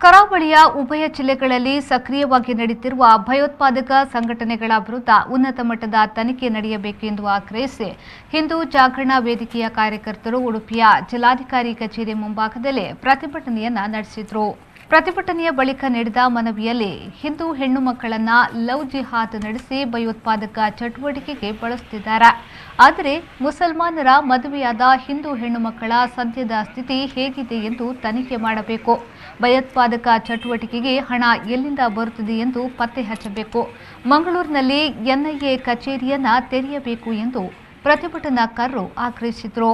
ಕರಾವಳಿಯ ಉಭಯ ಜಿಲ್ಲೆಗಳಲ್ಲಿ ಸಕ್ರಿಯವಾಗಿ ನಡೆಯುತ್ತಿರುವ ಭಯೋತ್ಪಾದಕ ಸಂಘಟನೆಗಳ ವಿರುದ್ಧ ಉನ್ನತ ಮಟ್ಟದ ತನಿಖೆ ನಡೆಯಬೇಕು ಎಂದು ಆಗ್ರಹಿಸಿ ಹಿಂದೂ ಜಾಗರಣಾ ವೇದಿಕೆಯ ಕಾರ್ಯಕರ್ತರು ಉಡುಪಿಯ ಜಿಲ್ಲಾಧಿಕಾರಿ ಕಚೇರಿ ಮುಂಭಾಗದಲ್ಲಿ ಪ್ರತಿಭಟನೆಯನ್ನ ನಡೆಸಿದರು. ಪ್ರತಿಭಟನೆಯ ಬಳಿಕ ನೀಡಿದ ಮನವಿಯಲ್ಲಿ ಹಿಂದೂ ಹೆಣ್ಣು ಮಕ್ಕಳನ್ನ ಲವ್ ಜಿಹಾದ್ ನಡೆಸಿ ಭಯೋತ್ಪಾದಕ ಚಟುವಟಿಕೆಗೆ ಬಳಸುತ್ತಿದ್ದಾರೆ. ಆದರೆ ಮುಸಲ್ಮಾನರ ಮದುವೆಯಾದ ಹಿಂದೂ ಹೆಣ್ಣು ಮಕ್ಕಳ ಸದ್ಯದ ಸ್ಥಿತಿ ಹೇಗಿದೆ ಎಂದು ತನಿಖೆ ಮಾಡಬೇಕು. ಭಯೋತ್ಪಾದಕ ಚಟುವಟಿಕೆಗೆ ಹಣ ಎಲ್ಲಿಂದ ಬರುತ್ತಿದೆ ಎಂದು ಪತ್ತೆ ಹಚ್ಚಬೇಕು. ಮಂಗಳೂರಿನಲ್ಲಿ ಎನ್ಐಎ ಕಚೇರಿಯನ್ನ ತೆರೆಯಬೇಕು ಎಂದು ಪ್ರತಿಭಟನಾಕಾರರು ಆಗ್ರಹಿಸಿದರು.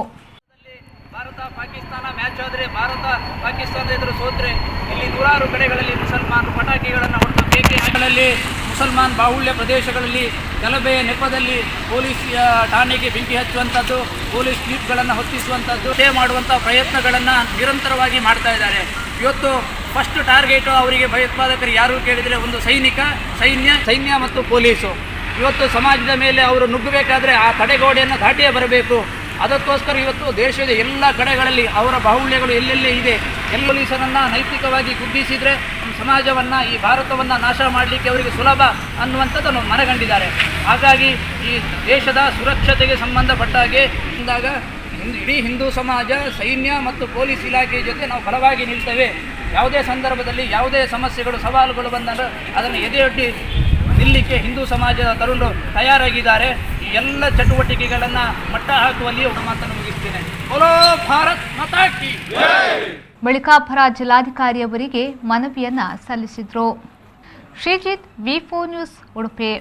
ಭಾರತ ಪಾಕಿಸ್ತಾನ ಮ್ಯಾಚ್ ಆದರೆ ಭಾರತ ಪಾಕಿಸ್ತಾನದ ಎದುರು ಸೋತ್ರೆ ಇಲ್ಲಿ ನೂರಾರು ಕಡೆಗಳಲ್ಲಿ ಮುಸಲ್ಮಾನರು ಪಟಾಕಿಗಳನ್ನು ಹೊಡೆದು ಕೇಕೆಗಳಲ್ಲಿ ಮುಸಲ್ಮಾನ್ ಬಾಹುಳ್ಯ ಪ್ರದೇಶಗಳಲ್ಲಿ ಗಲಭೆಯ ನೆಪದಲ್ಲಿ ಪೊಲೀಸ್ ಠಾಣೆಗೆ ಬೆಂಕಿ ಹಚ್ಚುವಂಥದ್ದು, ಪೊಲೀಸ್ ಜೀಪ್ಗಳನ್ನು ಹೊತ್ತಿಸುವಂಥದ್ದು, ಹತ್ಯೆ ಮಾಡುವಂಥ ಪ್ರಯತ್ನಗಳನ್ನು ನಿರಂತರವಾಗಿ ಮಾಡ್ತಾ ಇದ್ದಾರೆ. ಇವತ್ತು ಫಸ್ಟ್ ಟಾರ್ಗೆಟು ಅವರಿಗೆ ಭಯೋತ್ಪಾದಕರು ಯಾರು ಕೇಳಿದರೆ ಒಂದು ಸೈನ್ಯ ಮತ್ತು ಪೊಲೀಸು. ಇವತ್ತು ಸಮಾಜದ ಮೇಲೆ ಅವರು ನುಗ್ಗಬೇಕಾದ್ರೆ ಆ ತಡೆಗೋಡೆಯನ್ನು ದಾಟಿಯೇ ಬರಬೇಕು. ಅದಕ್ಕೋಸ್ಕರ ಇವತ್ತು ದೇಶದ ಎಲ್ಲ ಕಡೆಗಳಲ್ಲಿ ಅವರ ಬಾಹುಳ್ಯಗಳು ಎಲ್ಲೆಲ್ಲೇ ಇದೆ, ಎಲ್ಲ ಪೊಲೀಸರನ್ನು ನೈತಿಕವಾಗಿ ಗುದ್ದಿಸಿದರೆ ಸಮಾಜವನ್ನು, ಈ ಭಾರತವನ್ನು ನಾಶ ಮಾಡಲಿಕ್ಕೆ ಅವರಿಗೆ ಸುಲಭ ಅನ್ನುವಂಥದ್ದನ್ನು ಮನಗಂಡಿದ್ದಾರೆ. ಹಾಗಾಗಿ ಈ ದೇಶದ ಸುರಕ್ಷತೆಗೆ ಸಂಬಂಧಪಟ್ಟ ಹಾಗೆ ಇಂದಾಗ ಇಡೀ ಹಿಂದೂ ಸಮಾಜ, ಸೈನ್ಯ ಮತ್ತು ಪೊಲೀಸ್ ಇಲಾಖೆಯ ಜೊತೆ ನಾವು ಬಲವಾಗಿ ನಿಲ್ತೇವೆ. ಯಾವುದೇ ಸಂದರ್ಭದಲ್ಲಿ ಯಾವುದೇ ಸಮಸ್ಯೆಗಳು, ಸವಾಲುಗಳು ಬಂದಾಗ ಅದನ್ನು ಎದೆಯೊಡ್ಡಿ ನಿಲ್ಲಲಿಕ್ಕೆ ಹಿಂದೂ ಸಮಾಜದ ತರುಣರು ತಯಾರಾಗಿದ್ದಾರೆ. ಈ ಎಲ್ಲ ಚಟುವಟಿಕೆಗಳನ್ನು ಮಟ್ಟ ಹಾಕುವಲ್ಲಿ ಮಾತನ್ನು ಮುಗಿಸ್ತೇನೆ. ಬೋಲೋ ಭಾರತ್ ಮಾತಾ ಕಿ ಜೈ. ಬಳಿಕ ಪರ ಜಿಲ್ಲಾಧಿಕಾರಿಯವರಿಗೆ ಮನವಿಯನ್ನ ಸಲ್ಲಿಸಿದರು. ಶ್ರೀಜಿತ್, ವಿ4 ನ್ಯೂಸ್, ಉಡುಪಿ.